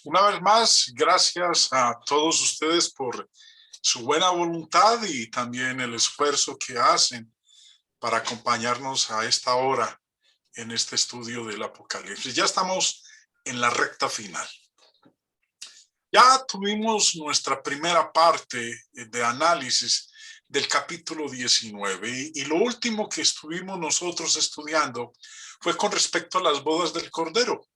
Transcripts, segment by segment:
Una vez más, gracias a todos ustedes por su buena voluntad y también el esfuerzo que hacen para acompañarnos a esta hora en este estudio del Apocalipsis. Ya estamos en la recta final. Ya tuvimos nuestra primera parte de análisis del capítulo 19 y lo último que estuvimos nosotros estudiando fue con respecto a las bodas del Cordero.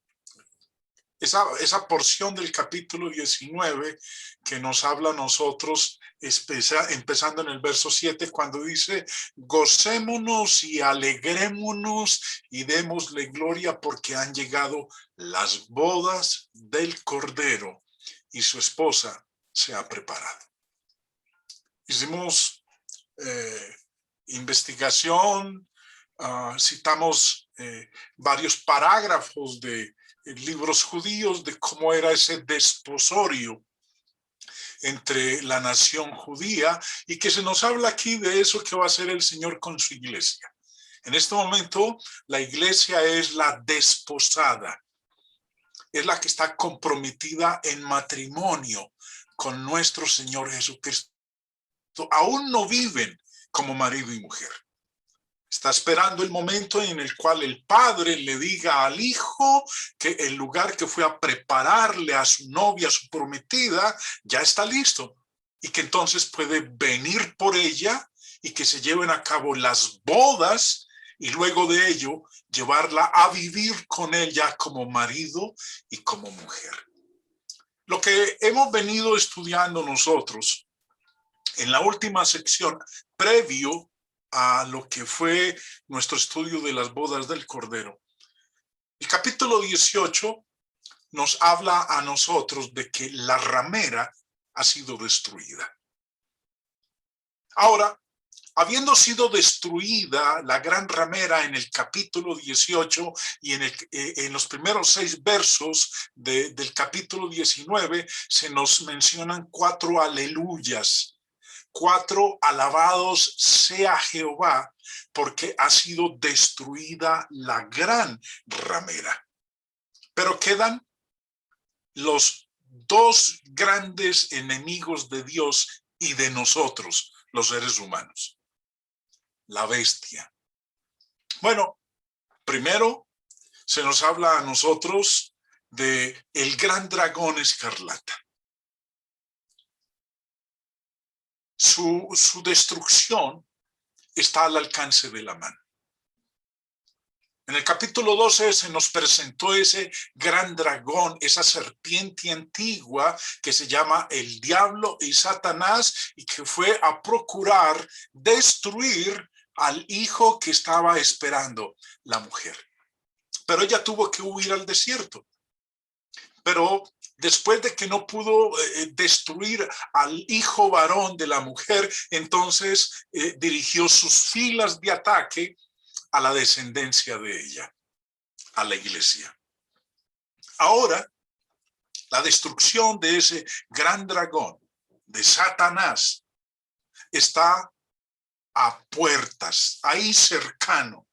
Esa porción del capítulo 19 que nos habla a nosotros, empezando en el verso 7, cuando dice, gocémonos y alegrémonos y démosle gloria porque han llegado las bodas del Cordero y su esposa se ha preparado. Hicimos investigación, citamos varios parágrafos de libros judíos de cómo era ese desposorio entre la nación judía y que se nos habla aquí de eso que va a hacer el Señor con su iglesia. En este momento la iglesia es la desposada, es la que está comprometida en matrimonio con nuestro Señor Jesucristo. Aún no viven como marido y mujer. Está esperando el momento en el cual el padre le diga al hijo que el lugar que fue a prepararle a su novia, a su prometida, ya está listo y que entonces puede venir por ella y que se lleven a cabo las bodas y luego de ello llevarla a vivir con ella como marido y como mujer. Lo que hemos venido estudiando nosotros en la última sección, previo a lo que fue nuestro estudio de las bodas del Cordero. El capítulo 18 nos habla a nosotros de que la ramera ha sido destruida. Ahora, habiendo sido destruida la gran ramera en el capítulo 18 y en los primeros 6 versos del capítulo 19, se nos mencionan 4 aleluyas. 4 alabados sea Jehová, porque ha sido destruida la gran ramera. Pero quedan los 2 grandes enemigos de Dios y de nosotros, los seres humanos. La bestia. Bueno, primero se nos habla a nosotros de el gran dragón escarlata. Su destrucción está al alcance de la mano. En el capítulo 12 se nos presentó ese gran dragón, esa serpiente antigua que se llama el diablo y Satanás y que fue a procurar destruir al hijo que estaba esperando la mujer. Pero ella tuvo que huir al desierto. Pero después de que no pudo destruir al hijo varón de la mujer, entonces dirigió sus filas de ataque a la descendencia de ella, a la iglesia. Ahora, la destrucción de ese gran dragón, de Satanás, está a puertas, ahí cercano.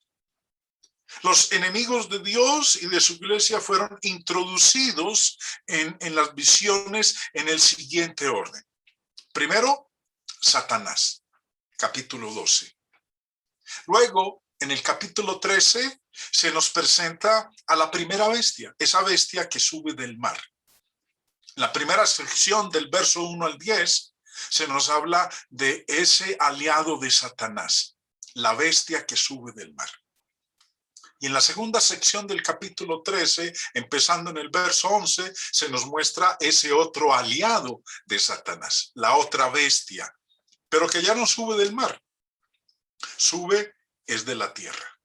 Los enemigos de Dios y de su iglesia fueron introducidos en las visiones en el siguiente orden. Primero, Satanás, capítulo 12. Luego, en el capítulo 13, se nos presenta a la primera bestia, esa bestia que sube del mar. En la primera sección del verso 1 al 10, se nos habla de ese aliado de Satanás, la bestia que sube del mar. Y en la segunda sección del capítulo 13, empezando en el verso 11, se nos muestra ese otro aliado de Satanás, la otra bestia, pero que ya no sube del mar, sube es de la tierra.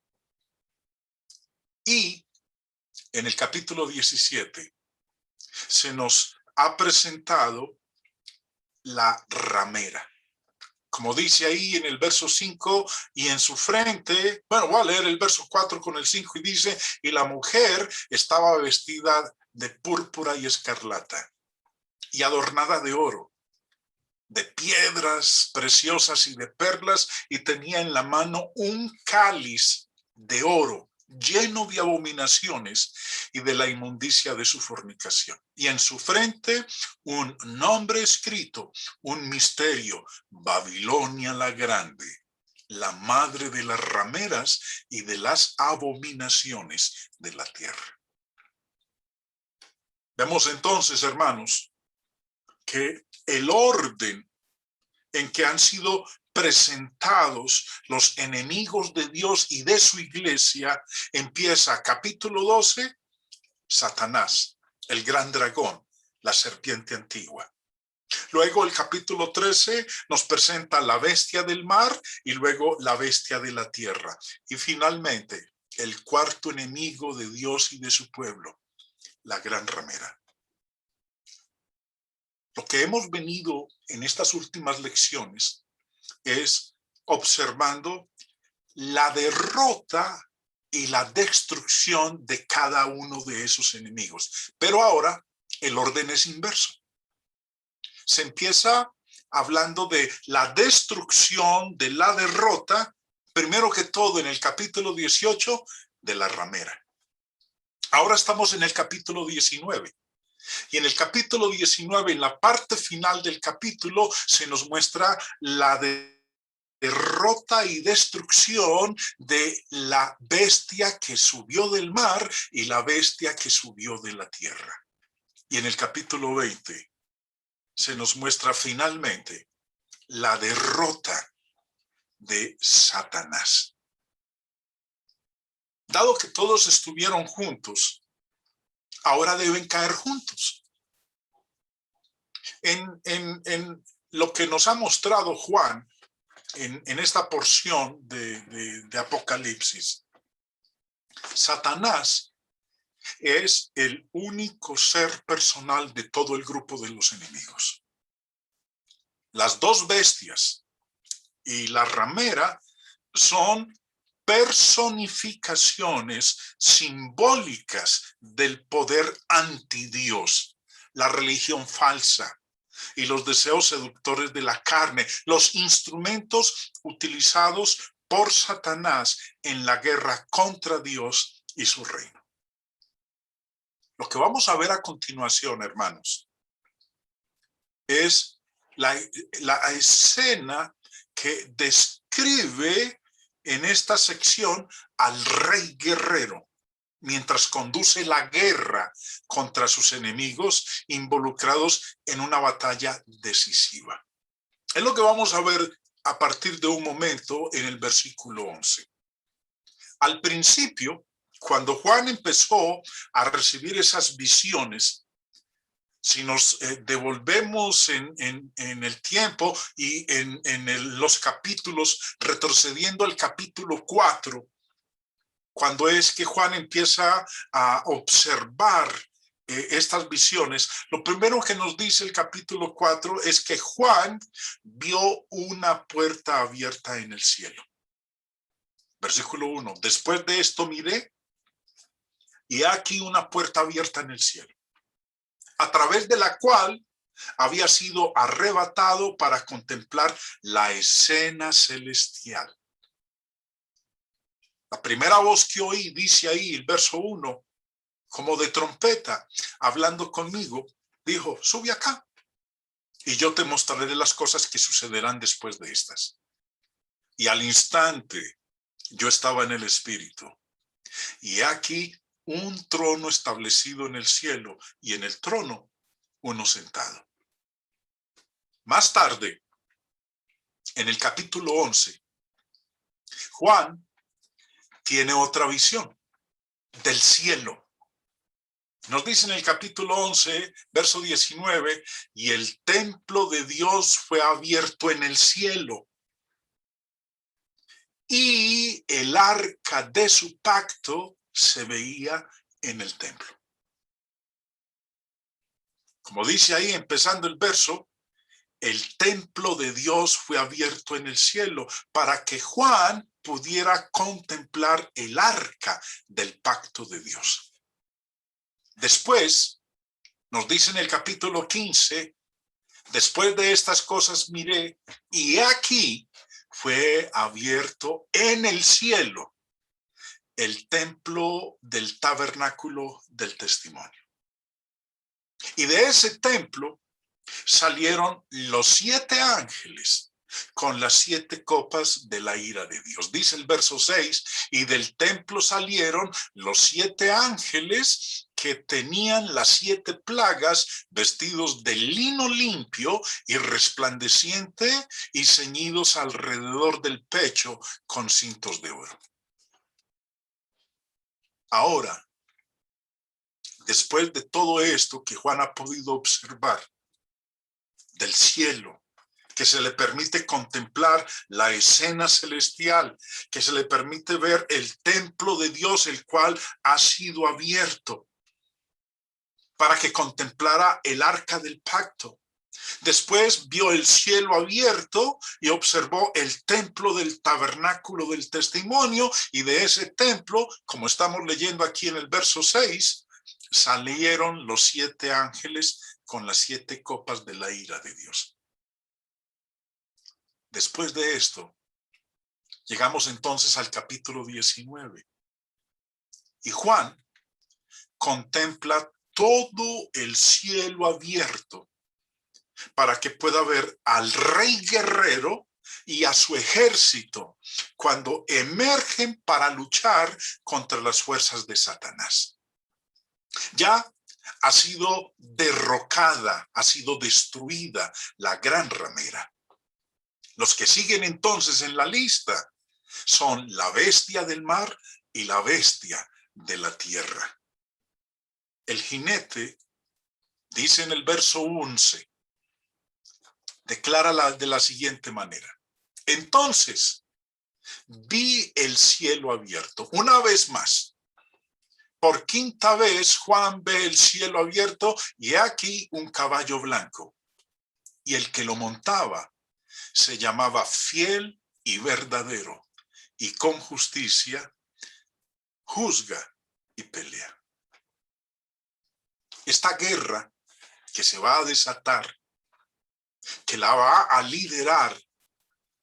Y en el capítulo 17 se nos ha presentado la ramera. Como dice ahí en el verso 5, y en su frente, bueno, voy a leer el verso 4 con el 5 y dice, y la mujer estaba vestida de púrpura y escarlata y adornada de oro, de piedras preciosas y de perlas, y tenía en la mano un cáliz de oro lleno de abominaciones y de la inmundicia de su fornicación. Y en su frente un nombre escrito, un misterio: Babilonia la Grande, la madre de las rameras y de las abominaciones de la tierra. Vemos entonces, hermanos, que el orden en que han sido presentados los enemigos de Dios y de su iglesia empieza capítulo 12, Satanás, el gran dragón, la serpiente antigua. Luego el capítulo 13 nos presenta la bestia del mar y luego la bestia de la tierra. Y finalmente el cuarto enemigo de Dios y de su pueblo, la gran ramera. Lo que hemos venido en estas últimas lecciones es observando la derrota y la destrucción de cada uno de esos enemigos. Pero ahora el orden es inverso. Se empieza hablando de la destrucción, de la derrota, primero que todo en el capítulo 18 de la ramera. Ahora estamos en el capítulo 19. Y en el capítulo 19, en la parte final del capítulo, se nos muestra la derrota y destrucción de la bestia que subió del mar y la bestia que subió de la tierra. Y en el capítulo 20 se nos muestra finalmente la derrota de Satanás. Dado que todos estuvieron juntos, ahora deben caer juntos. En lo que nos ha mostrado Juan en esta porción de Apocalipsis, Satanás es el único ser personal de todo el grupo de los enemigos. Las dos bestias y la ramera son personificaciones simbólicas del poder antidios, la religión falsa y los deseos seductores de la carne, los instrumentos utilizados por Satanás en la guerra contra Dios y su reino. Lo que vamos a ver a continuación, hermanos, es la escena que describe en esta sección al rey guerrero, mientras conduce la guerra contra sus enemigos involucrados en una batalla decisiva. Es lo que vamos a ver a partir de un momento en el versículo 11. Al principio, cuando Juan empezó a recibir esas visiones, si nos devolvemos en el tiempo y en los capítulos, retrocediendo al capítulo 4, cuando es que Juan empieza a observar estas visiones, lo primero que nos dice el capítulo 4 es que Juan vio una puerta abierta en el cielo. Versículo 1, después de esto miré y aquí una puerta abierta en el cielo, a través de la cual había sido arrebatado para contemplar la escena celestial. La primera voz que oí, dice ahí el verso 1, como de trompeta, hablando conmigo, dijo, sube acá y yo te mostraré las cosas que sucederán después de estas. Y al instante yo estaba en el espíritu y aquí un trono establecido en el cielo y en el trono uno sentado. Más tarde, en el capítulo 11, Juan tiene otra visión del cielo. Nos dice en el capítulo 11, verso 19, y el templo de Dios fue abierto en el cielo, y el arca de su pacto se veía en el templo. Como dice ahí, empezando el verso, el templo de Dios fue abierto en el cielo para que Juan pudiera contemplar el arca del pacto de Dios. Después, nos dice en el capítulo 15, después de estas cosas miré, y aquí fue abierto en el cielo, el templo del tabernáculo del testimonio. Y de ese templo salieron los 7 ángeles con las 7 copas de la ira de Dios. Dice el verso 6, y del templo salieron los 7 ángeles que tenían las 7 plagas, vestidos de lino limpio y resplandeciente y ceñidos alrededor del pecho con cintos de oro. Ahora, después de todo esto que Juan ha podido observar del cielo, que se le permite contemplar la escena celestial, que se le permite ver el templo de Dios, el cual ha sido abierto para que contemplara el arca del pacto. Después vio el cielo abierto y observó el templo del tabernáculo del testimonio, y de ese templo, como estamos leyendo aquí en el verso 6, salieron los 7 ángeles con las 7 copas de la ira de Dios. Después de esto, llegamos entonces al capítulo 19. Y Juan contempla todo el cielo abierto para que pueda ver al rey guerrero y a su ejército cuando emergen para luchar contra las fuerzas de Satanás. Ya ha sido derrocada, ha sido destruida la gran ramera. Los que siguen entonces en la lista son la bestia del mar y la bestia de la tierra. El jinete, dice en el verso 11, declara de la siguiente manera: entonces vi el cielo abierto. Una vez más, por quinta vez, Juan ve el cielo abierto y aquí un caballo blanco. Y el que lo montaba se llamaba Fiel y Verdadero, y con justicia juzga y pelea. Esta guerra que se va a desatar, que la va a liderar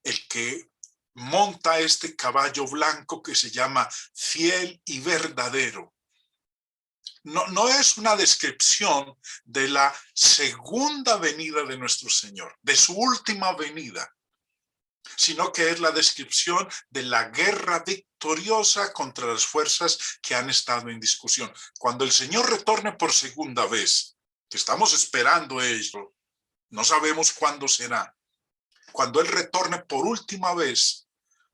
el que monta este caballo blanco que se llama Fiel y Verdadero, no es una descripción de la segunda venida de nuestro Señor, de su última venida, sino que es la descripción de la guerra victoriosa contra las fuerzas que han estado en discusión. Cuando el Señor retorne por segunda vez, que estamos esperando eso, no sabemos cuándo será. Cuando Él retorne por última vez,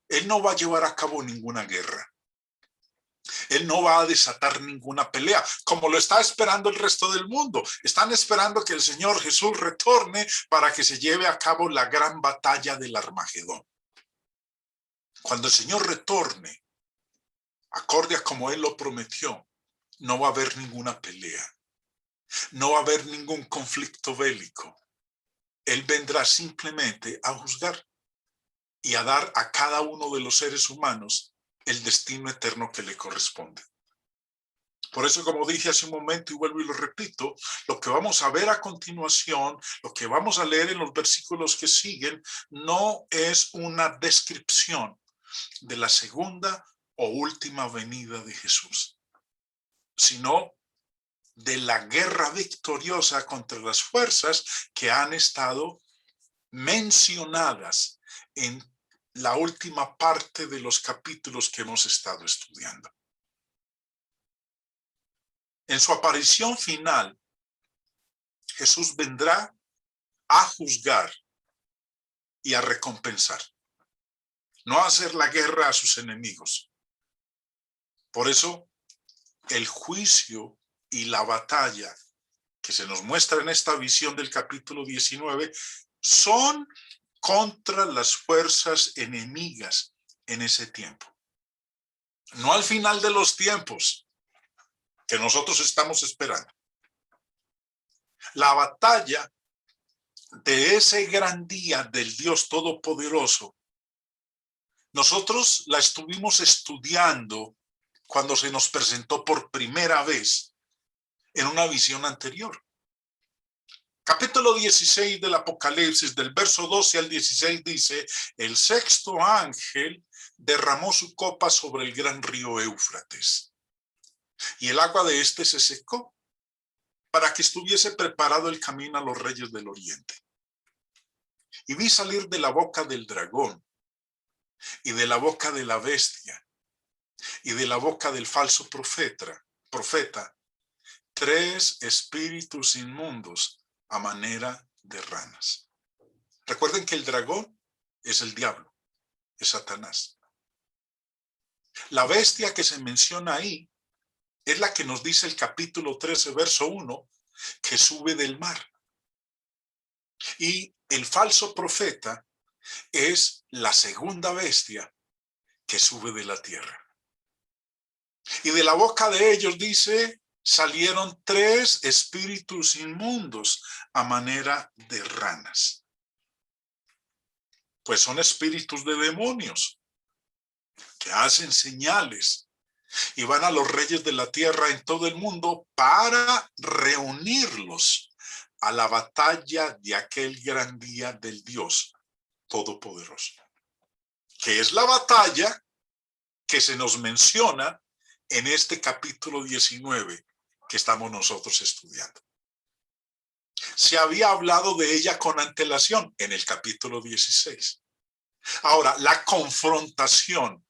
Él no va a llevar a cabo ninguna guerra. Él no va a desatar ninguna pelea, como lo está esperando el resto del mundo. Están esperando que el Señor Jesús retorne para que se lleve a cabo la gran batalla del Armagedón. Cuando el Señor retorne, acorde a como Él lo prometió, no va a haber ninguna pelea. No va a haber ningún conflicto bélico. Él vendrá simplemente a juzgar y a dar a cada uno de los seres humanos el destino eterno que le corresponde. Por eso, como dije hace un momento y vuelvo y lo repito, lo que vamos a ver a continuación, lo que vamos a leer en los versículos que siguen, no es una descripción de la segunda o última venida de Jesús, sino de la guerra victoriosa contra las fuerzas que han estado mencionadas en la última parte de los capítulos que hemos estado estudiando. En su aparición final, Jesús vendrá a juzgar y a recompensar, no a hacer la guerra a sus enemigos. Por eso, el juicio y la batalla que se nos muestra en esta visión del capítulo 19 son contra las fuerzas enemigas en ese tiempo. No al final de los tiempos que nosotros estamos esperando. La batalla de ese gran día del Dios Todopoderoso, nosotros la estuvimos estudiando cuando se nos presentó por primera vez en una visión anterior. Capítulo 16 del Apocalipsis, del verso 12 al 16 dice: el sexto ángel derramó su copa sobre el gran río Éufrates, y el agua de éste se secó, para que estuviese preparado el camino a los reyes del oriente. Y vi salir de la boca del dragón, y de la boca de la bestia, y de la boca del falso profeta, 3 espíritus inmundos a manera de ranas. Recuerden que el dragón es el diablo, es Satanás. La bestia que se menciona ahí es la que nos dice el capítulo 13, verso 1, que sube del mar. Y el falso profeta es la segunda bestia que sube de la tierra. Y de la boca de ellos, dice, salieron 3 espíritus inmundos a manera de ranas. Pues son espíritus de demonios que hacen señales y van a los reyes de la tierra en todo el mundo para reunirlos a la batalla de aquel gran día del Dios Todopoderoso, que es la batalla que se nos menciona en este capítulo 19 que estamos nosotros estudiando. Se había hablado de ella con antelación en el capítulo 16. Ahora, la confrontación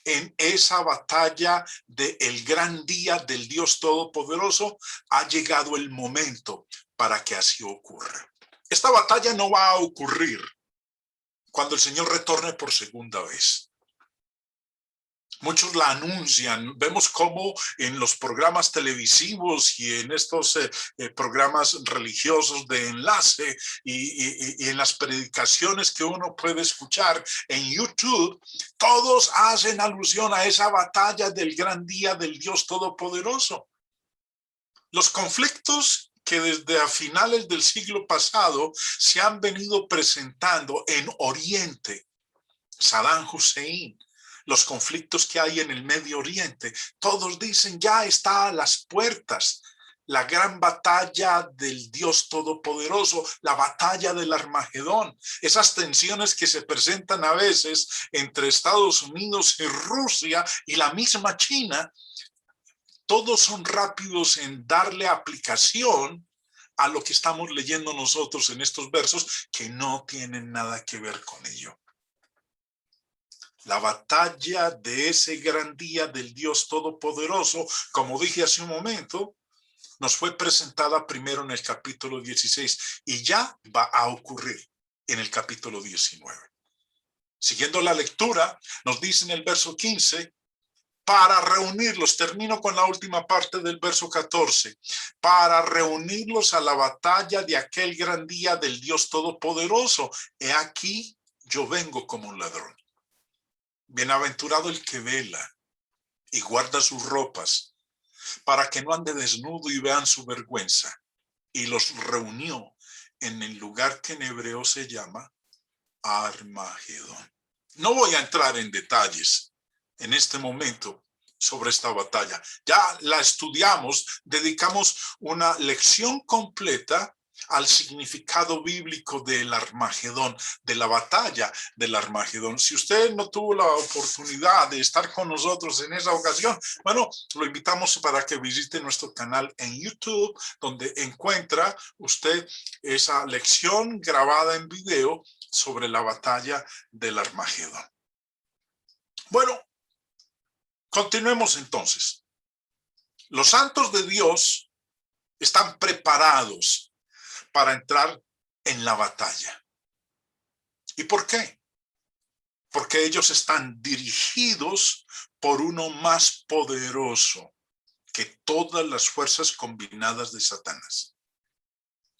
en esa batalla del gran día del Dios Todopoderoso, ha llegado el momento para que así ocurra. Esta batalla no va a ocurrir cuando el Señor retorne por segunda vez. Muchos la anuncian, vemos cómo en los programas televisivos y en estos programas religiosos de enlace y en las predicaciones que uno puede escuchar en YouTube, todos hacen alusión a esa batalla del gran día del Dios Todopoderoso. Los conflictos que desde a finales del siglo pasado se han venido presentando en Oriente, Saddam Hussein, los conflictos que hay en el Medio Oriente, todos dicen ya está a las puertas la gran batalla del Dios Todopoderoso, la batalla del Armagedón. Esas tensiones que se presentan a veces entre Estados Unidos y Rusia y la misma China, todos son rápidos en darle aplicación a lo que estamos leyendo nosotros en estos versos que no tienen nada que ver con ello. La batalla de ese gran día del Dios Todopoderoso, como dije hace un momento, nos fue presentada primero en el capítulo 16 y ya va a ocurrir en el capítulo 19. Siguiendo la lectura, nos dice en el verso 15, para reunirlos, termino con la última parte del verso 14, para reunirlos a la batalla de aquel gran día del Dios Todopoderoso. He aquí, yo vengo como un ladrón. Bienaventurado el que vela y guarda sus ropas, para que no ande desnudo y vean su vergüenza. Y los reunió en el lugar que en hebreo se llama Armagedón. No voy a entrar en detalles en este momento sobre esta batalla. Ya la estudiamos, dedicamos una lección completa al significado bíblico del Armagedón, de la batalla del Armagedón. Si usted no tuvo la oportunidad de estar con nosotros en esa ocasión, bueno, lo invitamos para que visite nuestro canal en YouTube, donde encuentra usted esa lección grabada en video sobre la batalla del Armagedón. Bueno, continuemos entonces. Los santos de Dios están preparados para entrar en la batalla. ¿Y por qué? Porque ellos están dirigidos por uno más poderoso que todas las fuerzas combinadas de Satanás.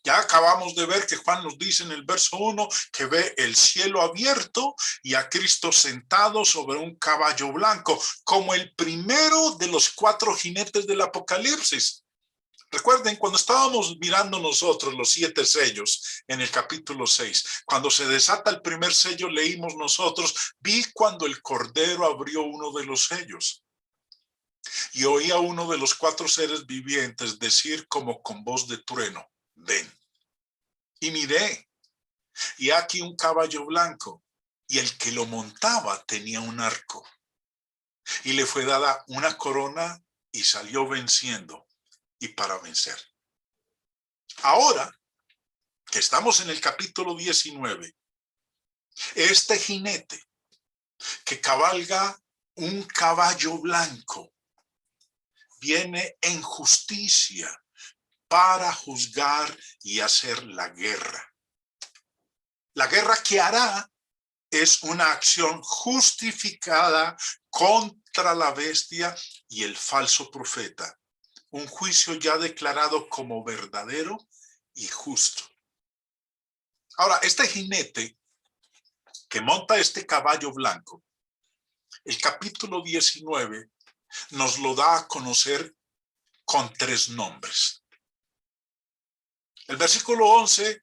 Ya acabamos de ver que Juan nos dice en el verso 1 que ve el cielo abierto y a Cristo sentado sobre un caballo blanco, como el primero de los 4 jinetes del Apocalipsis. Recuerden, cuando estábamos mirando nosotros los 7 sellos en el capítulo 6, cuando se desata el primer sello, leímos nosotros, vi cuando el Cordero abrió uno de los sellos y oí a uno de los 4 seres vivientes decir como con voz de trueno, ven. Y miré, y aquí un caballo blanco, y el que lo montaba tenía un arco, y le fue dada una corona y salió venciendo y para vencer. Ahora que estamos en el capítulo 19, este jinete que cabalga un caballo blanco viene en justicia para juzgar y hacer la guerra. La guerra que hará es una acción justificada contra la bestia y el falso profeta. Un juicio ya declarado como verdadero y justo. Ahora, este jinete que monta este caballo blanco, el capítulo 19 nos lo da a conocer con 3 nombres. El versículo 11,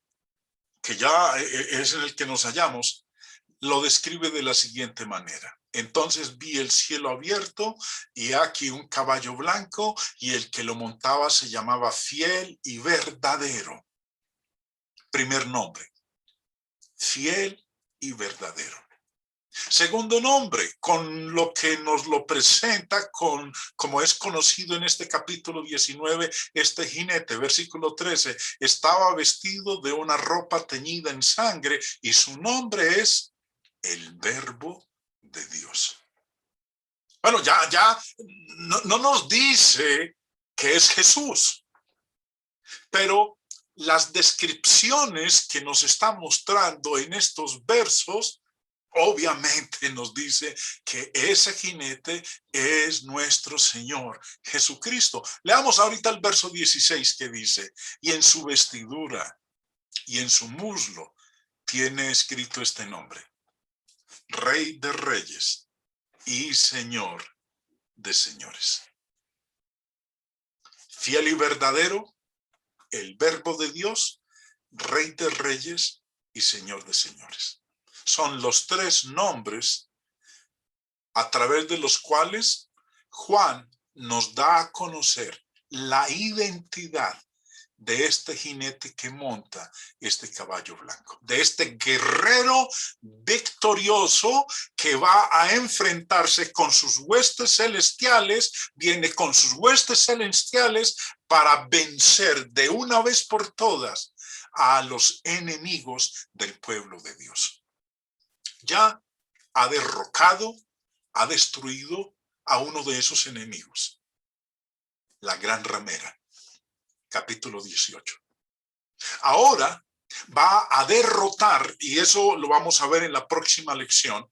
que ya es en el que nos hallamos, lo describe de la siguiente manera. Entonces vi el cielo abierto y aquí un caballo blanco y el que lo montaba se llamaba Fiel y Verdadero. Primer nombre, Fiel y Verdadero. Segundo nombre, con lo que nos lo presenta, como es conocido en este capítulo 19, este jinete, versículo 13, estaba vestido de una ropa teñida en sangre y su nombre es el Verbo de Dios. Bueno, ya no nos dice que es Jesús, pero las descripciones que nos está mostrando en estos versos obviamente nos dice que ese jinete es nuestro Señor Jesucristo. Leamos ahorita el verso 16 que dice, y en su vestidura y en su muslo tiene escrito este nombre, Rey de Reyes y Señor de Señores. Fiel y verdadero, el Verbo de Dios, Rey de Reyes y Señor de Señores. Son los 3 nombres a través de los cuales Juan nos da a conocer la identidad de este jinete que monta este caballo blanco, de este guerrero victorioso que va a enfrentarse con sus huestes celestiales, viene con sus huestes celestiales para vencer de una vez por todas a los enemigos del pueblo de Dios. Ya ha derrocado, ha destruido a uno de esos enemigos, la gran ramera, capítulo 18. Ahora va a derrotar, y eso lo vamos a ver en la próxima lección,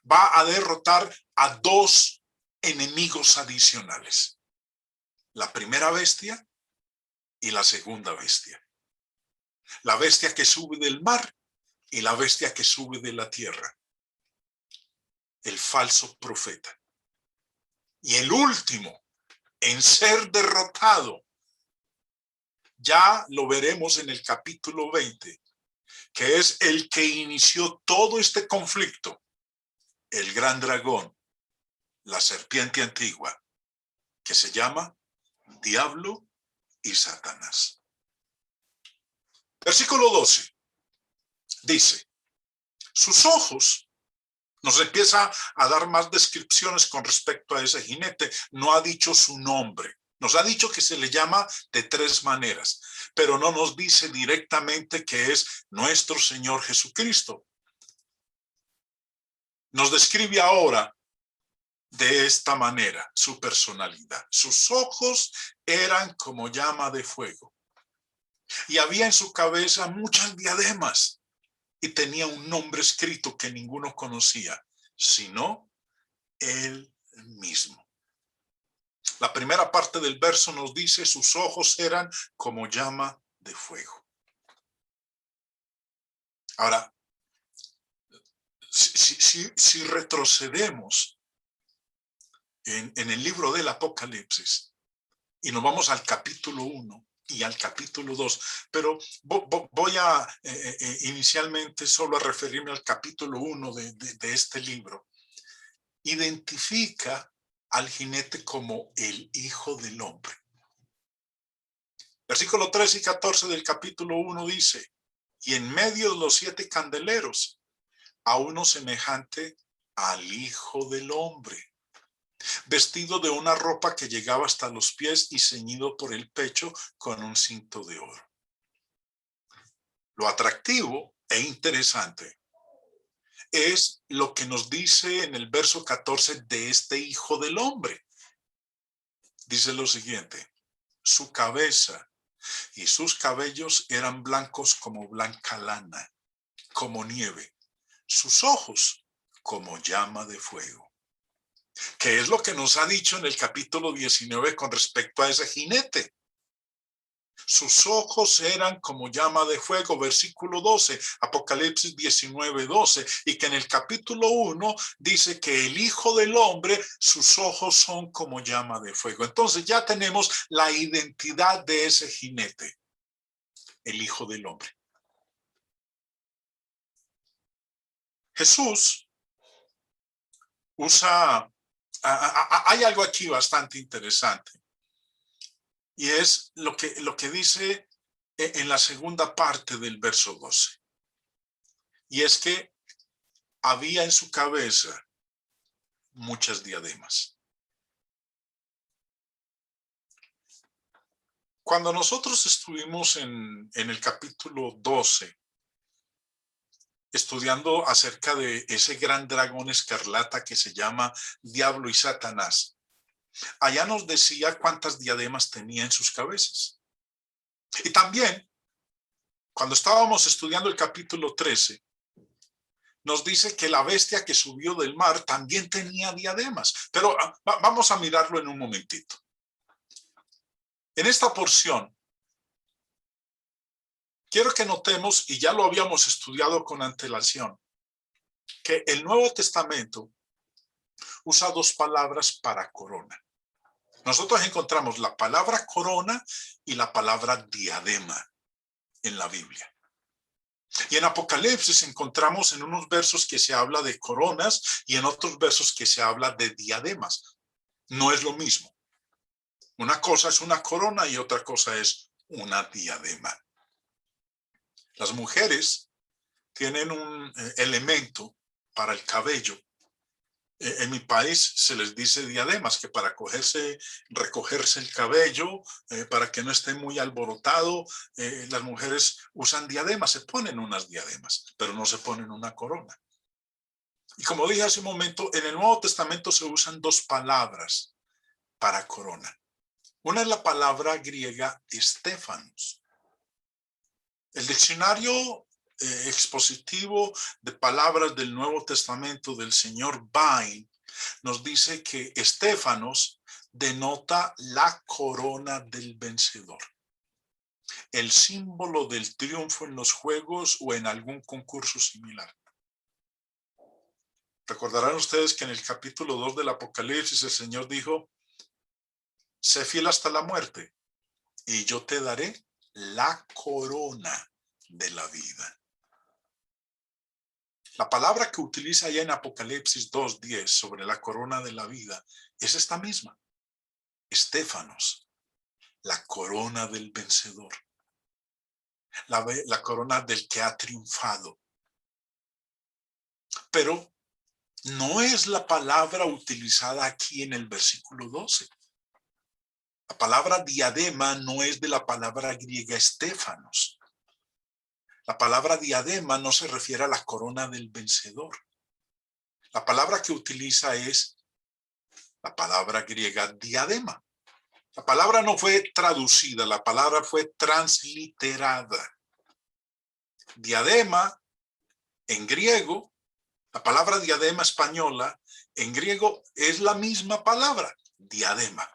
va a derrotar a 2 enemigos adicionales. La primera bestia y la segunda bestia. La bestia que sube del mar y la bestia que sube de la tierra. El falso profeta. Y el último en ser derrotado, ya lo veremos en el capítulo 20, que es el que inició todo este conflicto, el gran dragón, la serpiente antigua, que se llama Diablo y Satanás. Versículo 12 dice, sus ojos, nos empieza a dar más descripciones con respecto a ese jinete, no ha dicho su nombre. Nos ha dicho que se le llama de 3 maneras, pero no nos dice directamente que es nuestro Señor Jesucristo. Nos describe ahora de esta manera su personalidad. Sus ojos eran como llama de fuego y había en su cabeza muchas diademas y tenía un nombre escrito que ninguno conocía, sino él mismo. La primera parte del verso nos dice, sus ojos eran como llama de fuego. Ahora, si retrocedemos en el libro del Apocalipsis y nos vamos al capítulo 1 y al capítulo 2, pero voy a inicialmente solo a referirme al capítulo 1 de este libro, identifica al jinete como el Hijo del Hombre. Versículo 13 y 14 del capítulo 1 dice, y en medio de los 7 candeleros a uno semejante al Hijo del Hombre, vestido de una ropa que llegaba hasta los pies y ceñido por el pecho con un cinto de oro. Lo atractivo e interesante es lo que nos dice en el verso 14 de este Hijo del Hombre. Dice lo siguiente: su cabeza y sus cabellos eran blancos como blanca lana, como nieve, sus ojos como llama de fuego. ¿Qué es lo que nos ha dicho en el capítulo 19 con respecto a ese jinete? Sus ojos eran como llama de fuego, versículo 12, Apocalipsis 19, 12, y que en el capítulo 1 dice que el Hijo del Hombre, sus ojos son como llama de fuego. Entonces ya tenemos la identidad de ese jinete, el Hijo del Hombre. Jesús usa, hay algo aquí bastante interesante, y es lo que dice en la segunda parte del verso 12. Y es que había en su cabeza muchas diademas. Cuando nosotros estuvimos en el capítulo 12, estudiando acerca de ese gran dragón escarlata que se llama Diablo y Satanás, allá nos decía cuántas diademas tenía en sus cabezas. Y también, cuando estábamos estudiando el capítulo 13, nos dice que la bestia que subió del mar también tenía diademas. Pero vamos a mirarlo en un momentito. En esta porción, quiero que notemos, y ya lo habíamos estudiado con antelación, que el Nuevo Testamento usa dos palabras para corona. Nosotros encontramos la palabra corona y la palabra diadema en la Biblia. Y en Apocalipsis encontramos en unos versos que se habla de coronas y en otros versos que se habla de diademas. No es lo mismo. Una cosa es una corona y otra cosa es una diadema. Las mujeres tienen un elemento para el cabello. En mi país se les dice diademas, que para recogerse el cabello, para que no esté muy alborotado, las mujeres usan diademas, se ponen unas diademas, pero no se ponen una corona. Y como dije hace un momento, en el Nuevo Testamento se usan dos palabras para corona. Una es la palabra griega estéfanos. El diccionario expositivo de palabras del Nuevo Testamento del señor Vine nos dice que estéfanos denota la corona del vencedor, el símbolo del triunfo en los juegos o en algún concurso similar. Recordarán ustedes que en el capítulo 2 del Apocalipsis el Señor dijo: sé fiel hasta la muerte y yo te daré la corona de la vida. La palabra que utiliza allá en Apocalipsis 2:10 sobre la corona de la vida es esta misma, estéfanos, la corona del vencedor, la corona del que ha triunfado. Pero no es la palabra utilizada aquí en el versículo 12. La palabra diadema no es de la palabra griega estéfanos. La palabra diadema no se refiere a la corona del vencedor. La palabra que utiliza es la palabra griega diadema. La palabra no fue traducida, la palabra fue transliterada. Diadema, en griego, la palabra diadema española, en griego es la misma palabra, diadema.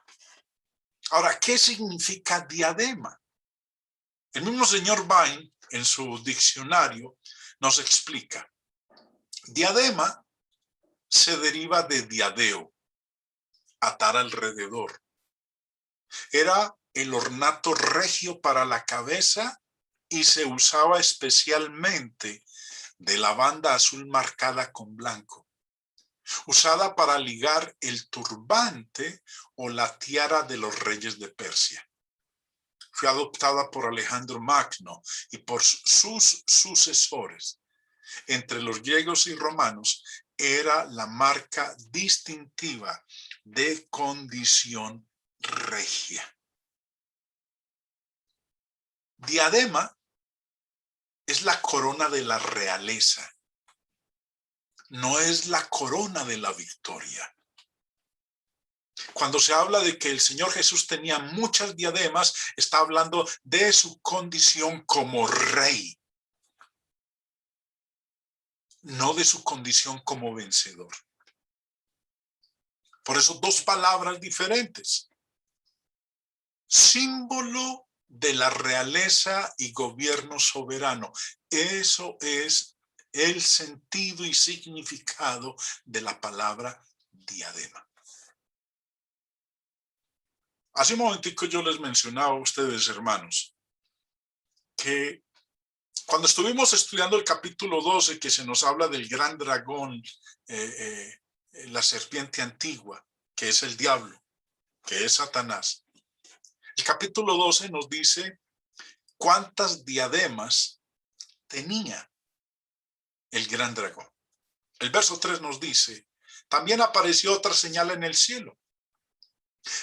Ahora, ¿qué significa diadema? El mismo señor Vine, en su diccionario, nos explica. Diadema se deriva de diadeo, atar alrededor. Era el ornato regio para la cabeza y se usaba especialmente de la banda azul marcada con blanco, usada para ligar el turbante o la tiara de los reyes de Persia. Fue adoptada por Alejandro Magno y por sus sucesores entre los griegos y romanos era la marca distintiva de condición regia. Diadema es la corona de la realeza, no es la corona de la victoria. Cuando se habla de que el Señor Jesús tenía muchas diademas, está hablando de su condición como rey, no de su condición como vencedor. Por eso dos palabras diferentes. Símbolo de la realeza y gobierno soberano. Eso es el sentido y significado de la palabra diadema. Hace un momentico yo les mencionaba a ustedes, hermanos, que cuando estuvimos estudiando el capítulo 12, que se nos habla del gran dragón, la serpiente antigua, que es el diablo, que es Satanás, el capítulo 12 nos dice cuántas diademas tenía el gran dragón. El verso 3 nos dice, también apareció otra señal en el cielo.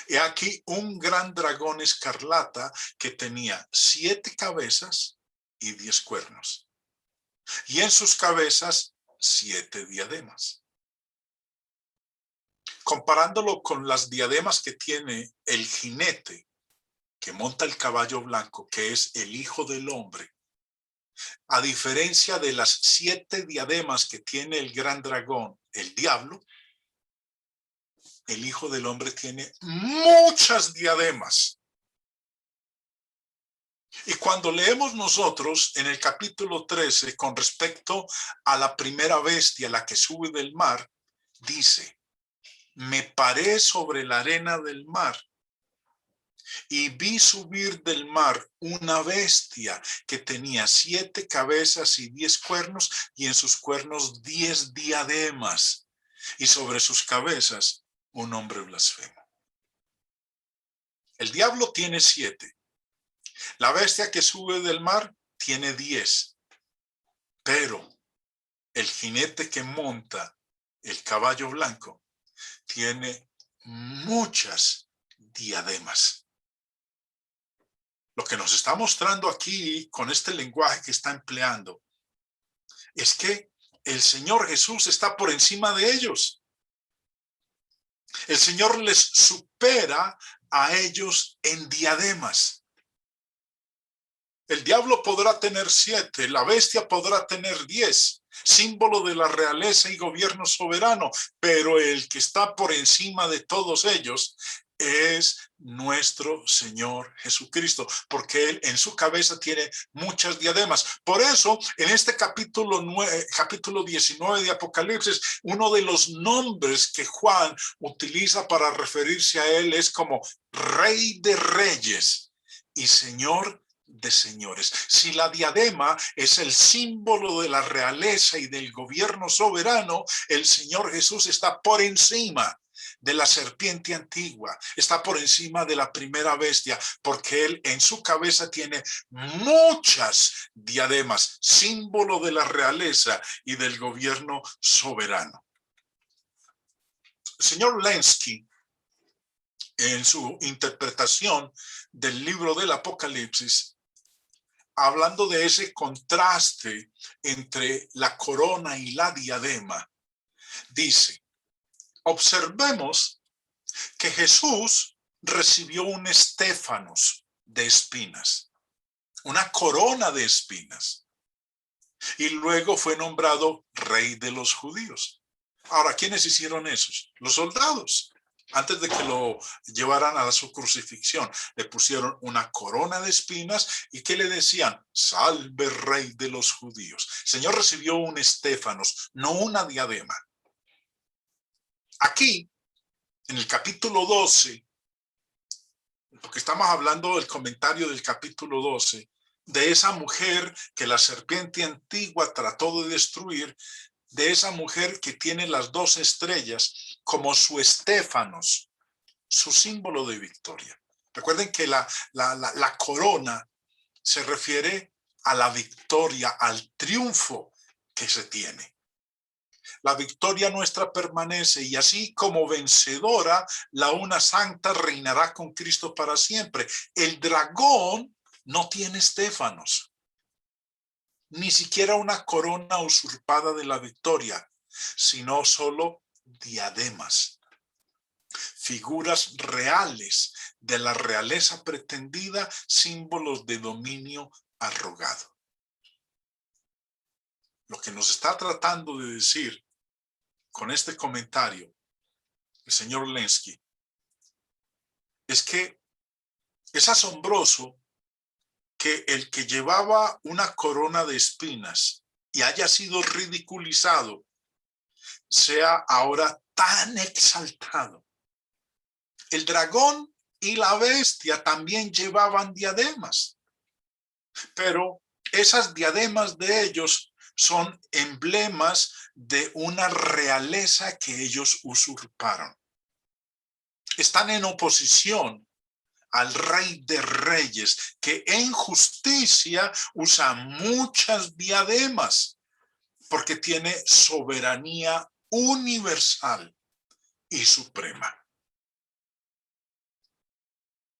He aquí un gran dragón escarlata que tenía 7 cabezas y 10 cuernos, y en sus cabezas 7 diademas. Comparándolo con las diademas que tiene el jinete que monta el caballo blanco, que es el Hijo del Hombre, a diferencia de las 7 diademas que tiene el gran dragón, el diablo, el Hijo del Hombre tiene muchas diademas. Y cuando leemos nosotros en el capítulo 13 con respecto a la primera bestia, la que sube del mar, dice, me paré sobre la arena del mar y vi subir del mar una bestia que tenía 7 cabezas y 10 cuernos, y en sus cuernos 10 diademas, y sobre sus cabezas un hombre blasfemo. El diablo tiene 7. La bestia que sube del mar tiene 10. Pero el jinete que monta el caballo blanco tiene muchas diademas. Lo que nos está mostrando aquí con este lenguaje que está empleando es que el Señor Jesús está por encima de ellos. El Señor les supera a ellos en diademas. El diablo podrá tener 7, la bestia podrá tener 10, símbolo de la realeza y gobierno soberano, pero el que está por encima de todos ellos es nuestro Señor Jesucristo, porque Él en su cabeza tiene muchas diademas. Por eso, en este capítulo 19 de Apocalipsis, uno de los nombres que Juan utiliza para referirse a Él es como Rey de Reyes y Señor de señores. Si la diadema es el símbolo de la realeza y del gobierno soberano, el Señor Jesús está por encima de la serpiente antigua, está por encima de la primera bestia, porque Él en su cabeza tiene muchas diademas, símbolo de la realeza y del gobierno soberano. El señor Lenski, en su interpretación del libro del Apocalipsis, hablando de ese contraste entre la corona y la diadema, dice, observemos que Jesús recibió un estéfanos de espinas, una corona de espinas, y luego fue nombrado rey de los judíos. Ahora, ¿quiénes hicieron eso? Los soldados. Antes de que lo llevaran a su crucifixión, le pusieron una corona de espinas y ¿qué le decían? Salve, rey de los judíos. El Señor recibió un estéfanos, no una diadema. Aquí, en el capítulo 12, porque estamos hablando del comentario del capítulo 12, de esa mujer que la serpiente antigua trató de destruir, de esa mujer que tiene las 2 estrellas como su estéfanos, su símbolo de victoria. Recuerden que la corona se refiere a la victoria, al triunfo que se tiene. La victoria nuestra permanece y así como vencedora, la una santa reinará con Cristo para siempre. El dragón no tiene estéfanos, ni siquiera una corona usurpada de la victoria, sino solo diademas, figuras reales de la realeza pretendida, símbolos de dominio arrogado. Lo que nos está tratando de decir con este comentario el señor Lenski es que es asombroso que el que llevaba una corona de espinas y haya sido ridiculizado sea ahora tan exaltado. El dragón y la bestia también llevaban diademas, pero esas diademas de ellos son emblemas de una realeza que ellos usurparon. Están en oposición al Rey de Reyes, que en justicia usa muchas diademas, porque tiene soberanía universal y suprema.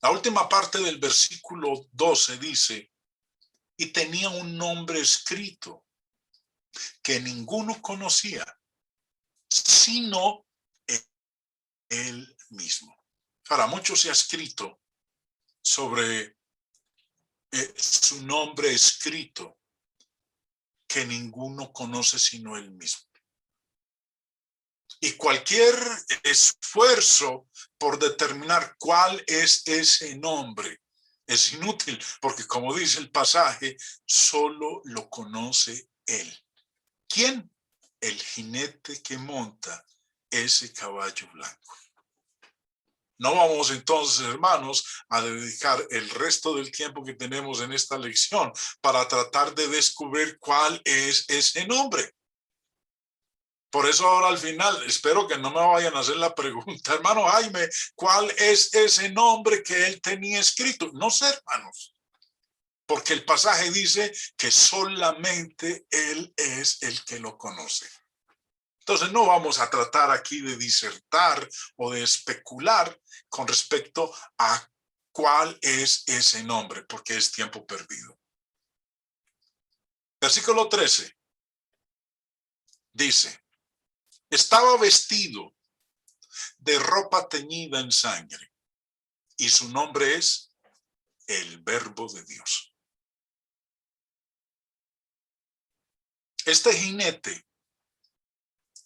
La última parte del versículo 12 dice, y tenía un nombre escrito que ninguno conocía, sino él mismo. Ahora, mucho se ha escrito sobre su nombre escrito que ninguno conoce sino él mismo. Y cualquier esfuerzo por determinar cuál es ese nombre es inútil, porque como dice el pasaje, solo lo conoce él. ¿Quién? El jinete que monta ese caballo blanco. No vamos entonces, hermanos, a dedicar el resto del tiempo que tenemos en esta lección para tratar de descubrir cuál es ese nombre. Por eso ahora al final, espero que no me vayan a hacer la pregunta, hermano Jaime, ¿cuál es ese nombre que él tenía escrito? No sé, hermanos, porque el pasaje dice que solamente él es el que lo conoce. Entonces no vamos a tratar aquí de disertar o de especular con respecto a cuál es ese nombre, porque es tiempo perdido. Versículo 13 dice, estaba vestido de ropa teñida en sangre y su nombre es el Verbo de Dios. Este jinete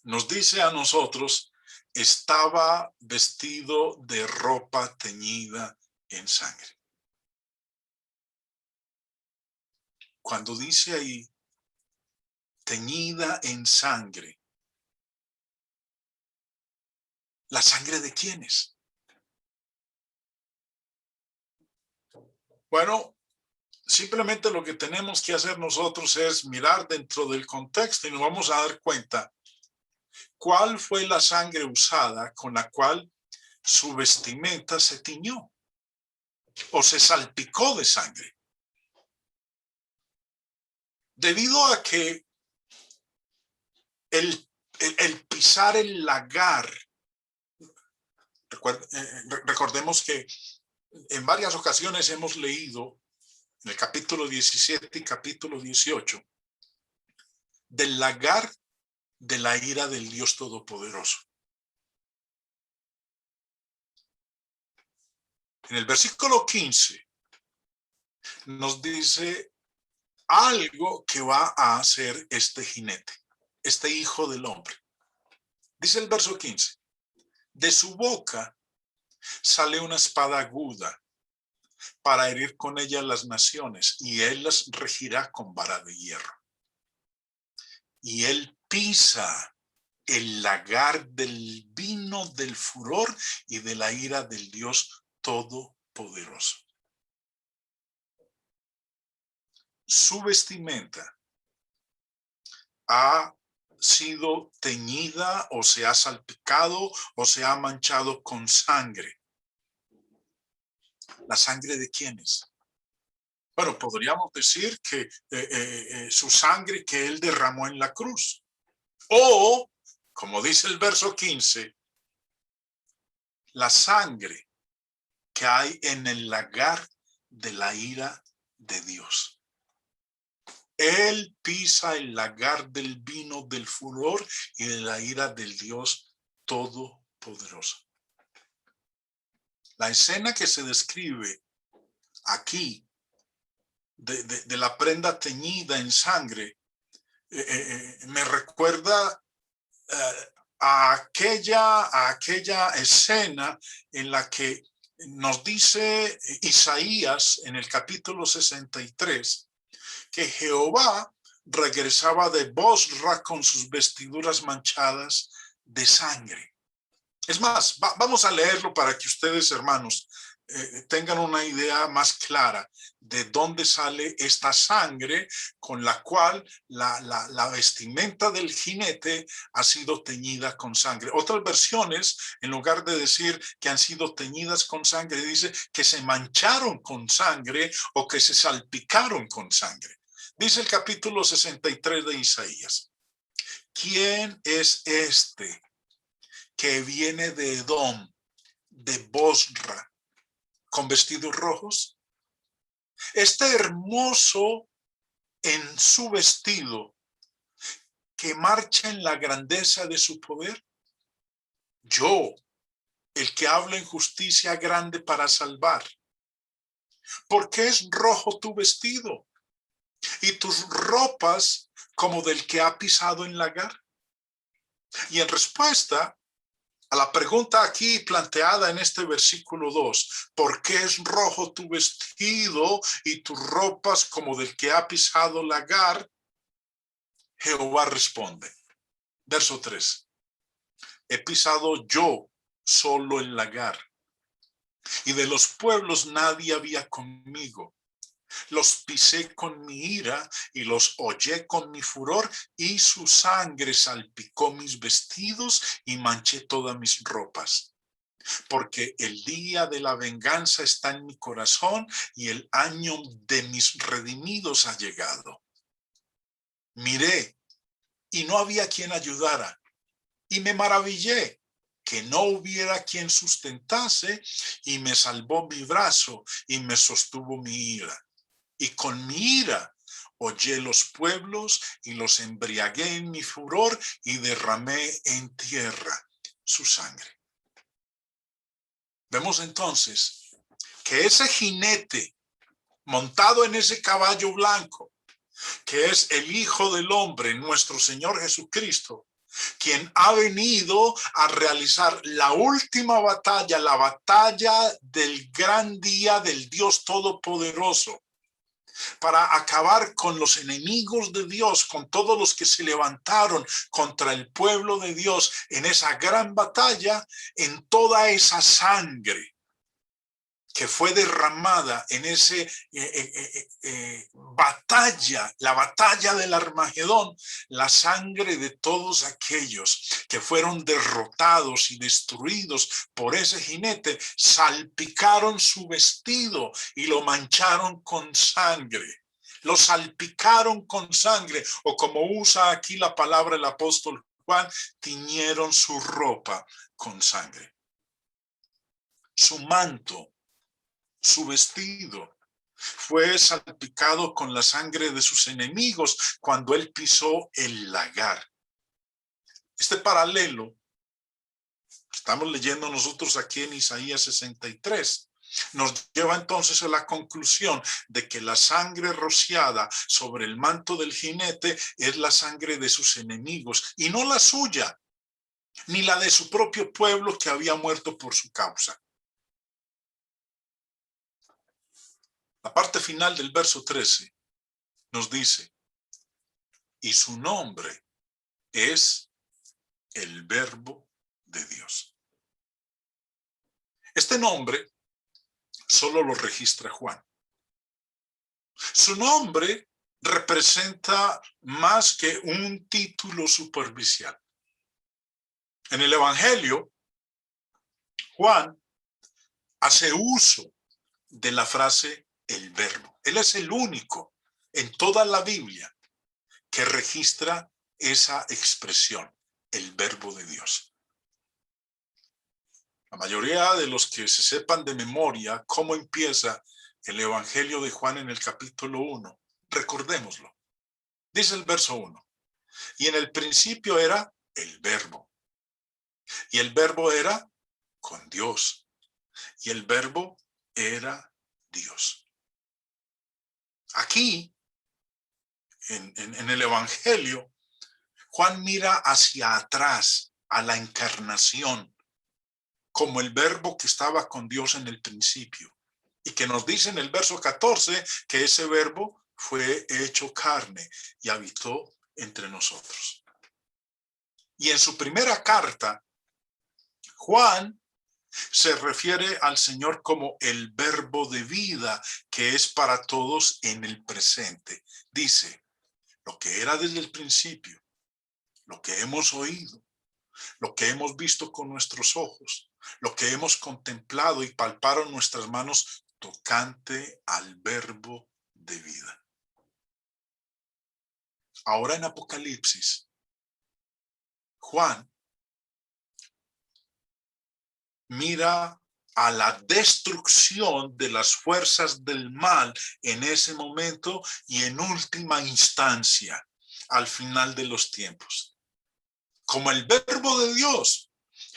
nos dice a nosotros, estaba vestido de ropa teñida en sangre. Cuando dice ahí, teñida en sangre, ¿la sangre de quiénes? Bueno, simplemente lo que tenemos que hacer nosotros es mirar dentro del contexto y nos vamos a dar cuenta cuál fue la sangre usada con la cual su vestimenta se tiñó o se salpicó de sangre. Debido a que el pisar el lagar, recordemos que en varias ocasiones hemos leído en el capítulo 17 y capítulo 18 del lagar de la ira del Dios Todopoderoso. En el versículo 15 nos dice algo que va a hacer este jinete, este hijo del hombre. Dice el verso 15, de su boca sale una espada aguda para herir con ella las naciones, y él las regirá con vara de hierro. Y él pisa el lagar del vino del furor y de la ira del Dios Todopoderoso. Su vestimenta ha sido teñida o se ha salpicado o se ha manchado con sangre. ¿La sangre de quiénes? Bueno, podríamos decir que su sangre que él derramó en la cruz. O, como dice el verso 15, la sangre que hay en el lagar de la ira de Dios. Él pisa el lagar del vino del furor y de la ira del Dios Todopoderoso. La escena que se describe aquí de la prenda teñida en sangre me recuerda a aquella escena en la que nos dice Isaías en el capítulo 63 que Jehová regresaba de Bosra con sus vestiduras manchadas de sangre. Es más, vamos a leerlo para que ustedes, hermanos, tengan una idea más clara de dónde sale esta sangre con la cual la vestimenta del jinete ha sido teñida con sangre. Otras versiones, en lugar de decir que han sido teñidas con sangre, dice que se mancharon con sangre o que se salpicaron con sangre. Dice el capítulo 63 de Isaías: ¿quién es este que viene de Edom, de Bosra, con vestidos rojos? Este hermoso en su vestido, que marcha en la grandeza de su poder. Yo, el que habla en justicia grande para salvar. ¿Por qué es rojo tu vestido y tus ropas como del que ha pisado en lagar? Y en respuesta a la pregunta aquí planteada en este versículo 2, ¿por qué es rojo tu vestido y tus ropas como del que ha pisado lagar? Jehová responde, verso 3, he pisado yo solo el lagar, y de los pueblos nadie había conmigo. Los pisé con mi ira y los hollé con mi furor, y su sangre salpicó mis vestidos y manché todas mis ropas. Porque el día de la venganza está en mi corazón y el año de mis redimidos ha llegado. Miré y no había quien ayudara, y me maravillé que no hubiera quien sustentase, y me salvó mi brazo y me sostuvo mi ira. Y con mi ira hollé los pueblos y los embriagué en mi furor y derramé en tierra su sangre. Vemos entonces que ese jinete montado en ese caballo blanco, que es el Hijo del Hombre, nuestro Señor Jesucristo, quien ha venido a realizar la última batalla, la batalla del gran día del Dios Todopoderoso, para acabar con los enemigos de Dios, con todos los que se levantaron contra el pueblo de Dios en esa gran batalla, en toda esa sangre que fue derramada en ese batalla, la batalla del Armagedón, la sangre de todos aquellos que fueron derrotados y destruidos por ese jinete, salpicaron su vestido y lo mancharon con sangre. Lo salpicaron con sangre, o como usa aquí la palabra el apóstol Juan, tiñeron su ropa con sangre. Su manto, su vestido, fue salpicado con la sangre de sus enemigos cuando él pisó el lagar. Este paralelo estamos leyendo nosotros aquí en Isaías 63. Nos lleva entonces a la conclusión de que la sangre rociada sobre el manto del jinete es la sangre de sus enemigos y no la suya, ni la de su propio pueblo que había muerto por su causa. La parte final del verso 13 nos dice, y su nombre es el Verbo de Dios. Este nombre solo lo registra Juan. Su nombre representa más que un título superficial. En el Evangelio, Juan hace uso de la frase el verbo. Él es el único en toda la Biblia que registra esa expresión, el verbo de Dios. La mayoría de los que se sepan de memoria cómo empieza el Evangelio de Juan en el capítulo 1, recordémoslo. Dice el verso 1, y en el principio era el verbo, y el verbo era con Dios, y el verbo era Dios. Aquí, en el Evangelio, Juan mira hacia atrás a la encarnación, como el verbo que estaba con Dios en el principio, y que nos dice en el verso 14 que ese verbo fue hecho carne y habitó entre nosotros. Y en su primera carta, Juan se refiere al Señor como el verbo de vida que es para todos en el presente. Dice, lo que era desde el principio, lo que hemos oído, lo que hemos visto con nuestros ojos, lo que hemos contemplado y palparon nuestras manos tocante al verbo de vida. Ahora en Apocalipsis, Juan mira a la destrucción de las fuerzas del mal en ese momento y en última instancia, al final de los tiempos. Como el verbo de Dios,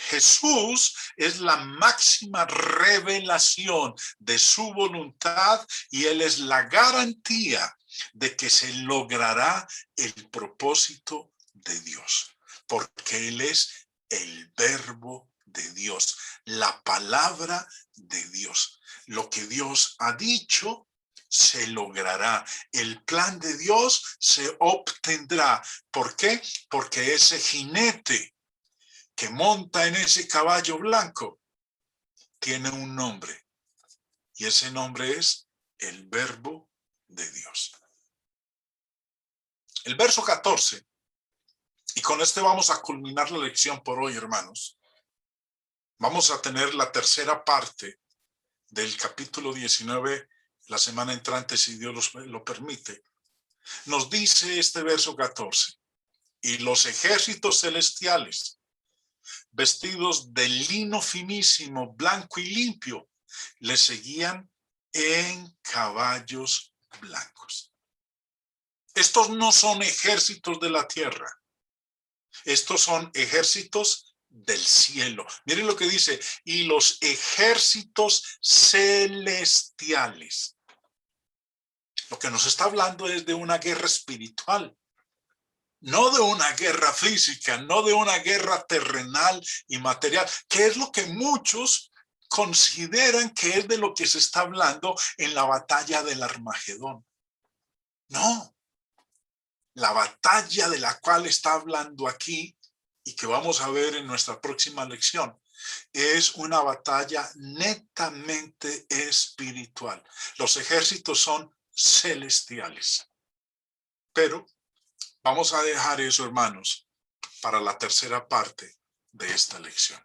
Jesús es la máxima revelación de su voluntad y Él es la garantía de que se logrará el propósito de Dios, porque Él es el verbo de Dios, la palabra de Dios. Lo que Dios ha dicho se logrará. El plan de Dios se obtendrá. ¿Por qué? Porque ese jinete que monta en ese caballo blanco tiene un nombre. Y ese nombre es el verbo de Dios. El verso 14, y con este vamos a culminar la lección por hoy, hermanos. Vamos a tener la tercera parte del capítulo 19 la semana entrante, si Dios lo permite. Nos dice este verso 14, y los ejércitos celestiales, vestidos de lino finísimo, blanco y limpio, le seguían en caballos blancos. Estos no son ejércitos de la tierra. Estos son ejércitos del cielo. Miren lo que dice, y los ejércitos celestiales. Lo que nos está hablando es de una guerra espiritual, no de una guerra física, no de una guerra terrenal y material, que es lo que muchos consideran que es de lo que se está hablando en la batalla del Armagedón. No, la batalla de la cual está hablando aquí y que vamos a ver en nuestra próxima lección es una batalla netamente espiritual. Los ejércitos son celestiales. Pero vamos a dejar eso, hermanos, para la tercera parte de esta lección.